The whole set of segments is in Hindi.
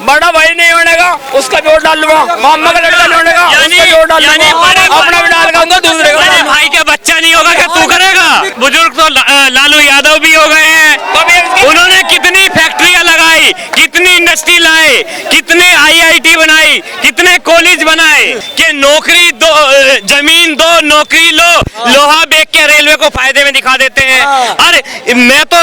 बड़ा भाई नहीं होने का उसका वोट डाल लूंगा, मामा का लड़का नहीं होने का उसका वोट डाल लूंगा, अपना भी डाल दूंगा दूसरे का। बड़े भाई का बच्चा नहीं होगा क्या तू करेगा? बुजुर्ग तो लालू यादव भी हो गए हैं, उन्होंने कितनी फैक्ट्रियां लगाई, कितनी इंडस्ट्री लाए, कितने आईआईटी बनाई, कितने कॉलेज बनाए कि नौकरी दो, जमीन दो, नौकरी लो, लोहा बेच के रेलवे को फायदे में दिखा देते हैं। अरे मैं तो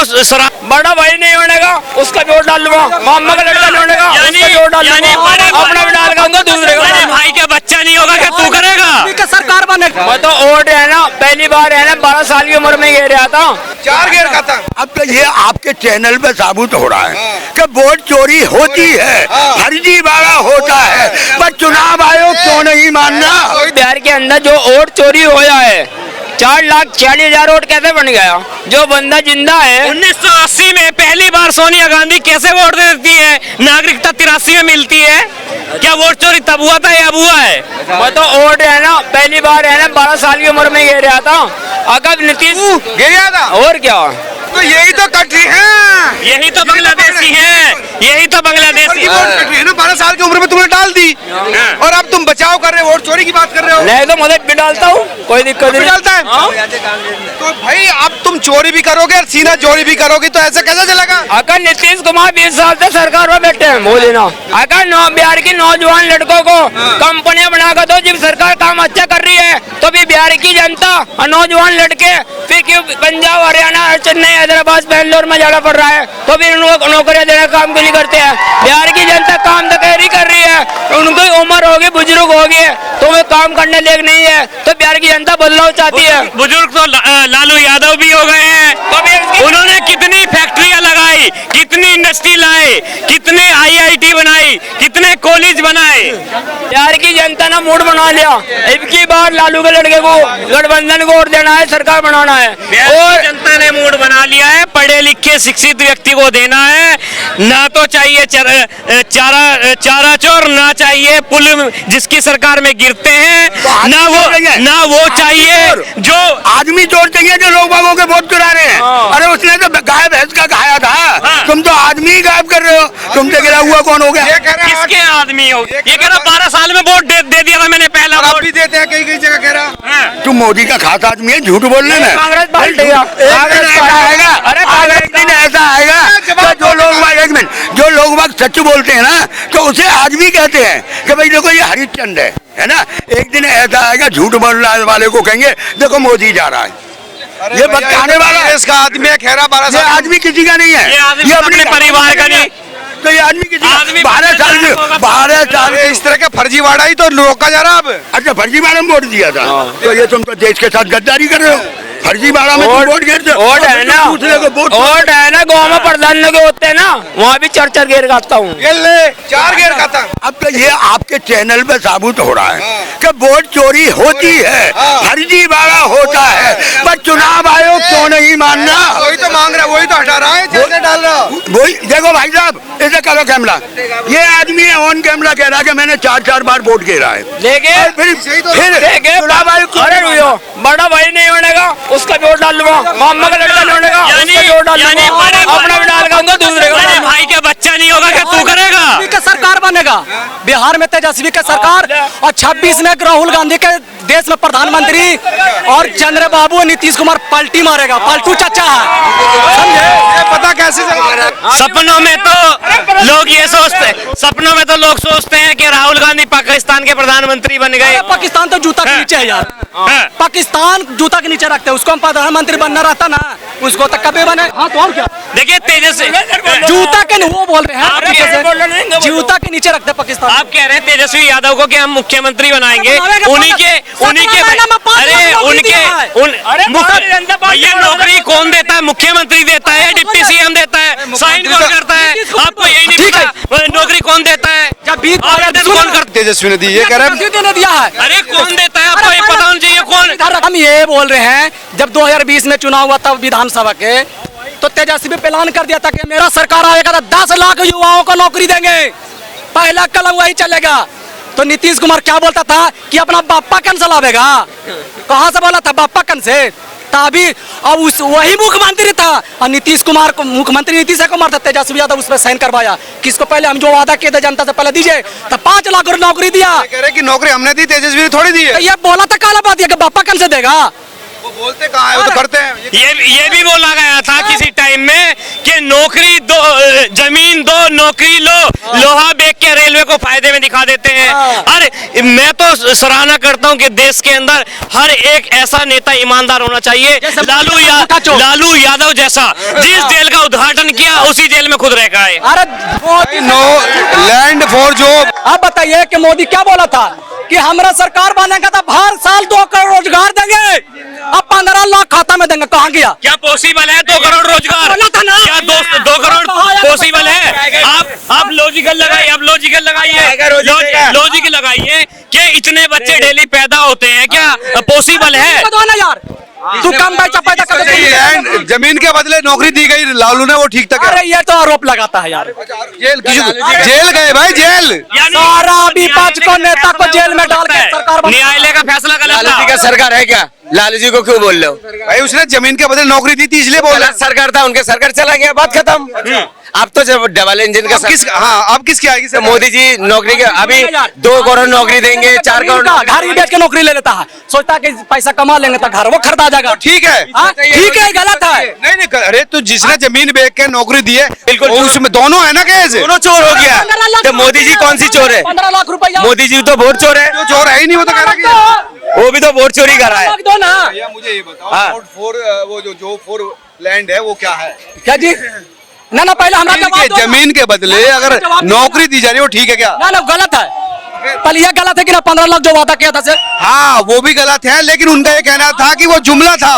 बड़ा भाई नहीं होने का उसका वोट डाल लूंगा, मामा का लड़का नहीं होने का उसका वोट डाल लूंगा, अपना भी डाल दूंगा दूसरे का। बड़े भाई का बच्चा नहीं होगा क्या तू करेगा? सरकार बनेगा। मैं तो वोट है ना पहली बार है ना 12 साल की उम्र में गिर रहा था, 4 गिर का था। अब तो ये आपके चैनल पे साबुत हो रहा है कि वोट चोरी होती है, फर्जीवाड़ा होता है, पर चुनाव आयोग क्यों नहीं मानना? बिहार के अंदर जो वोट चोरी होया है 4,40,000 वोट कैसे बन गया? जो बंदा जिंदा है 1980 में पहली बार सोनिया गांधी कैसे वोट दे देती है? नागरिकता 83 में मिलती है। क्या वोट चोरी तब हुआ था या अब हुआ है? मैं तो वोट है ना पहली बार है ना 12 साल की उम्र में गिर रहा था, अगर नीतीश गया था और क्या तो यही तो कंट्री है, यही तो बांग्लादेशी है, यही तो बांग्लादेशी कंट्री है ना। 12 साल की उम्र में तुमने डाल दी और अब तुम बचाव कर रहे हो, वोट चोरी की बात कर रहे हो। नहीं तो मदद भी डालता हूँ, कोई दिक्कत नहीं डालता है तो भाई अब तुम चोरी भी करोगे और सीधा चोरी भी करोगे तो ऐसा कैसे चलेगा? अगर नीतीश कुमार 20 साल से सरकार में बैठे हैं मोदी ना, अगर बिहार के नौजवान लड़कों को कंपनियां बनाकर दो, जब सरकार काम अच्छा कर रही है तो भी बिहार की जनता और नौजवान लड़के फिर क्यों पंजाब, हरियाणा, चेन्नई, हैदराबाद, बेंगलोर में जाना पड़ रहा है तो भी उनको नौकरियां देने का काम क्यों नहीं करते हैं? बिहार की जनता काम तो कह रही कर रही है, उनकी उम्र होगी, बुजुर्ग होगी तो वे काम करने लायक नहीं है, तो बिहार की जनता बदलाव चाहती है। बुजुर्ग तो लालू यादव भी हो गए हैं, उन्होंने कितनी फैक्ट्रियां लगाई, कितनी इंडस्ट्री लाए, कितने आईआईटी बनाई, कितने कॉलेज बनाए। बिहार की जनता ने मूड बना लिया, अब की बार लालू के लड़के को गठबंधन को वोट देना है, सरकार बनाना है। और जनता ने मूड बना लिया है, पढ़े लिखे शिक्षित व्यक्ति को देना है, ना तो चाहिए चारा चोर, ना चाहिए पुल जिसकी सरकार में गिरते हैं, ना वो चाहिए जो आदमी चोर चाहिए जो लोग बागों के वोट चुरा रहे हैं। अरे उसने तो गाय भैंस का खाया था, तुम तो आदमी ही गायब कर रहे हो, तुमसे गिरा हुआ कौन हो गया? किसके आदमी हो? ये कह रहा 12 साल में वोट दे दिया था मैंने, पहला आप वोट भी देते हैं कई जगह कह रहा। तुम मोदी का खास आदमी है, झूठ बोलने में। कांग्रेस पार्टी है। एक दिन ऐसा आएगा तो जो लोग बाग सच बोलते हैं ना तो उसे आदमी कहते हैं कि भाई देखो ये हरिश्चंद्र है ना। एक दिन ऐसा आएगा झूठ बोलने वाले को कहेंगे देखो मोदी जा रहा है, ये बताने वाला इसका आदमी है, खैरा 12 ये आदमी किसी का नहीं है, ये अपने परिवार का नहीं, तो ये आदमी किसी आदमी 12 साल इस तरह का फर्जीवाड़ा ही तो रोका जा रहा अब। अच्छा फर्जीवाड़ा में वोट दिया था तो ये तुम तो देश के साथ गद्दारी कर रहे हो। फर्जीवाड़ा में वोट गिरते वोट है ना, वोट है ना, गाँव में प्रधान लोग होते हैं ना वहाँ भी 4-4 गिर खाता हूँ। ये ले 4 गिर का था। अब तो ये आपके चैनल पे साबुत हो रहा है कि वोट चोरी होती है, फर्जीवाड़ा होता है, पर चुनाव आयोग क्यों नहीं मानना? वही तो मांग रहा, वही तो हटा रहा है, जैसे डाल रहा। वही देखो भाई साहब, ऐसे करो कैमरा, ये आदमी है ऑन कैमरा कह रहा है कि मैंने 4-4 बार वोट गिरा है, लेकिन फिर चुनाव आयोग क्यों नहीं मानना? बड़ा भाई नहीं होने का उसका वोट डाल लूंगा, मामा का लड़का नहीं होने का उसका वोट डाल लूंगा, अपना भी डाल दूंगा दूसरे का। बड़े भाई का बच्चा नहीं होगा क्या तू करेगा? का सरकार बनेगा बिहार में, तेजस्वी का सरकार, और 26 में राहुल गांधी के देश में प्रधानमंत्री, और चंद्रबाबू नीतीश कुमार पलटी मारेगा, पलटू चाचा है, समझे? ये पता कैसे चला? सपनों में तो लोग ये सोचते हैं कि राहुल गांधी पाकिस्तान के प्रधानमंत्री बन गए। पाकिस्तान तो जूता के नीचे है यार, पाकिस्तान जूता के नीचे रखते हैं, उसको हम प्रधानमंत्री बनना रहता ना, उसको तक कभी बने। हाँ तो और क्या, देखिए तेजस्वी जूता के वो बोल रहे हैं, जूता के नीचे रखते पाकिस्तान। आप कह रहे हैं तेजस्वी यादव को कि हम मुख्यमंत्री बनाएंगे, ये नौकरी कौन देता है? मुख्यमंत्री देता है, डिप्टी सीएम देता है, साइन कौन करता है? आपको यही नहीं पता नौकरी कौन देता है? कौन करता? तेजस्वी ने दी, ये कह रहे हैं दिया है। अरे कौन देता है? आपको ये पता होना चाहिए कौन। हम ये बोल रहे हैं जब 2020 में चुनाव हुआ था विधानसभा के, तो तेजस्वी ऐलान कर दिया था कि मेरा सरकार आएगा तो 10 लाख युवाओं को नौकरी देंगे, पहला कलम वही चलेगा। तो नीतीश कुमार क्या बोलता था कि अपना बाप्पा कन से लावेगा, कहाँ से बोला था बाप्पा कन से? तभी अब उस वही मुख्यमंत्री था और नीतीश कुमार को, मुख्यमंत्री नीतीश कुमार था, तेजस्वी यादव उस पर साइन करवाया। किसको पहले हम जो वादा किए थे जनता से पहले दीजिए, तो 5 लाख नौकरी दिया। कह रहे कि नौकरी हमने दी, तेजस्वी ने थोड़ी दी है। ये बोला था काला बात, ये कि बापा कम से देगा। वो बोलते कहाँ है, वो तो करते हैं। ये भी बोला गया था किसी टाइम में कि नौकरी दो, जमीन दो, नौकरी लो, लोहा बेच के रेलवे को फायदे में दिखा देते हैं। अरे मैं तो सराहना करता हूं कि देश के अंदर हर एक ऐसा नेता ईमानदार होना चाहिए। लालू यादव जैसा, जिस जेल का उद्घाटन किया उसी जेल में खुद रह गए। अरे नो लैंड फॉर जॉब। आप बताइए कि मोदी क्या बोला था कि हमारा सरकार बनेगा तो हर साल 2 करोड़ रोजगार देंगे, अब 15 लाख खाता में देंगे। कहाँ गया? क्या पॉसिबल है 2 करोड़ रोजगार? बोला था ना। क्या 2 करोड़ पॉसिबल है? आप लॉजिकल लगाइए, आप लॉजिकल लगाइए, लॉजिक लगाइए कि इतने बच्चे डेली पैदा होते हैं, क्या पॉसिबल है? दो ना यार, तू कम पैसा पैदा कर दे। लैंड जमीन के बदले नौकरी दी गई लालू ने, वो ठीक था क्या? अरे ये तो आरोप लगाता है यार। जेल गए भाई, जेल। सारा विपक्ष को, नेता को जेल में डाल के सरकार न्यायालय का फैसला गलत लालू जी था। का सरकार है क्या? लालू जी को क्यों बोल रहे हो? भाई उसने जमीन के बदले नौकरी दी थी इसलिए बोल रहा गलत सरकार था, उनके सरकार चला गया, बात खत्म। अब तो जब डबल इंजन का किस, हाँ अब किसकी आएगी तो सर? मोदी जी नौकरी के अभी 2 करोड़ नौकरी देंगे, 4 करोड़ घर ही बेच के नौकरी ले लेता है, सोचता है कि पैसा कमा लेंगे तो घर वो खरीदा जाएगा। ठीक है, हाँ, ठीक है, गलत है। नहीं, अरे तो जिसने जमीन बेच के नौकरी दी है, बिल्कुल, उसमें दोनों है ना केस। दोनों चोर हो गया। 15 लाख तो मोदी जी कौन सी चोर है? 15 लाख रुपया। मोदी जी तो वोट चोर है, जो चोर है ही नहीं, वो तो कह रहा कि वो भी तो वोट चोरी कर रहा है। दो ना। भैया मुझे ये बताओ, हाँ। वो जो फोर लैंड है वो क्या है? क्या जी? ना पहले हमारा जवाब दो ना। जमीन के बदले अगर नौकरी दी जा रही है वो ठीक है क्या? ना गलत है। पहले ये गलत है कि ना 15 लाख जो वादा किया था से। हाँ वो भी गलत है, लेकिन उनका ये कहना था कि वो जुमला था।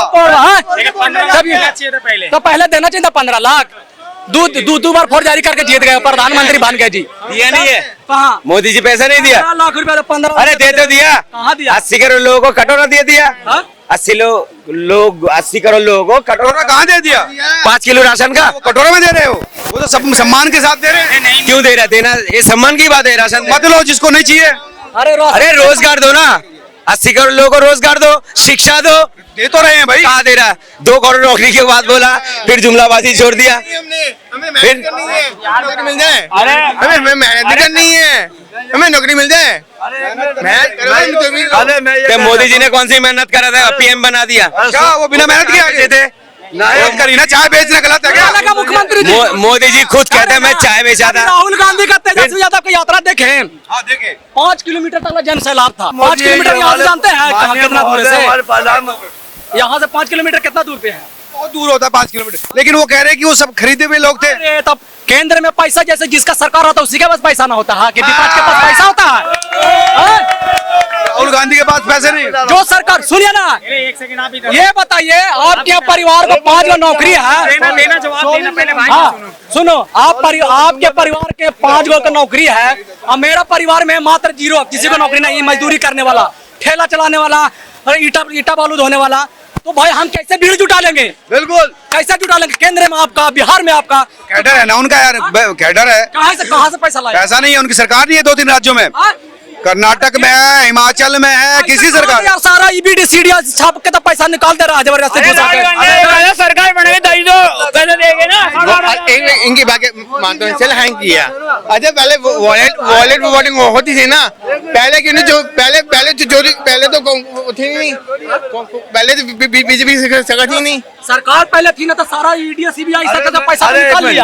तो पहले देना चाहिए था 15 लाख। दो बार फोर जारी करके जीत गए, प्रधानमंत्री बन गए जी। दिया नहीं है, कहाँ? मोदी जी पैसा नहीं दिया। 15 लाख रुपया तो 15। अरे दे तो दिया, कहाँ दिया? 80 करोड़ लोगों को कटोरा दे दिया। हाँ? 80 करोड़ लोगों को कटोरा कटोरा, कहाँ दे दिया? 5 किलो राशन का। वो कटोरे में दे रहे हो, वो तो सब सम्मान के साथ दे रहे हैं। क्यों दे रहा? देना ये सम्मान की बात है, राशन मत लो जिसको नहीं चाहिए। अरे रोजगार दो ना, 80 करोड़ लोगों को रोजगार दो, शिक्षा दो। दे तो रहे हैं भाई। कहाँ दे रहा? 2 करोड़ नौकरी के बाद बोला, फिर जुमलाबाजी छोड़ दिया। हमें मेहनत करनी है, नौकरी मिल जाए। हमें मेहनत करनी है, हमें नौकरी मिल जाए। तो मोदी जी ने कौन सी मेहनत करा था? पीएम बना दिया। क्या वो बिना मेहनत के आगे थे? मेहनत करी ना, चाय बेचना गलत है क्या? मुख्यमंत्री जी। मोदी जी खुद कहते हैं मैं चाय बेचा था। राहुल गांधी का तेजस्वी यादव की यात्रा देखे, हाँ देखे। 5 किलोमीटर तक जन सैलाब था। 5 किलोमीटर यहाँ से जानते हैं कहाँ कितना दूर से? यहाँ से 5 किलोमीटर कितना दूर पे है? बहुत दूर होता है 5 किलोमीटर, लेकिन वो कह रहे हैं कि वो सब खरीदे हुए लोग थे। अरे तब केंद्र में पैसा जैसे जिसका सरकार होता है उसी के पास पैसा ना होता है कि विपक्ष के पास पैसा होता है? हाँ? राहुल गांधी के पास पैसे नहीं। जो सरकार, सुनिए ना, ये बताइए आपके परिवार को 5 गो नौकरी है। हाँ सुनो, आपके परिवार के 5 गो का नौकरी है और मेरा परिवार में मात्र 0, किसी को नौकरी नहीं। मजदूरी करने वाला, ठेला चलाने वाला, ईटा बालू धोने वाला। तो भाई हम कैसे भीड़ जुटा लेंगे? बिल्कुल, कैसे जुटा लेंगे? केंद्र में आपका, बिहार में आपका कैडर है ना उनका यार, कैडर है। कहाँ से पैसा लाए? पैसा नहीं है, उनकी सरकार नहीं है 2-3 राज्यों में। कर्नाटक में है, हिमाचल में है, किसी सरकार। यार सारा ईबीडी सीडिया छाप के तो पैसा निकाल दे रहा है जबरदस्ती घुसा के। सरकार बनेगी तभी तो पैसे देंगे ना। इनकी बातें मानते हैं, चल हैंग किया। अच्छा पहले वॉलेट वोटिंग होती थी ना, पहले क्यों नहीं? जो पहले तो चोरी पहले तो थी नहीं, पहले तो बीजेपी सरकार थी नहीं। सरकार पहले थी ना, तो सारा ईडी सीबीआई से पैसा निकाल लिया।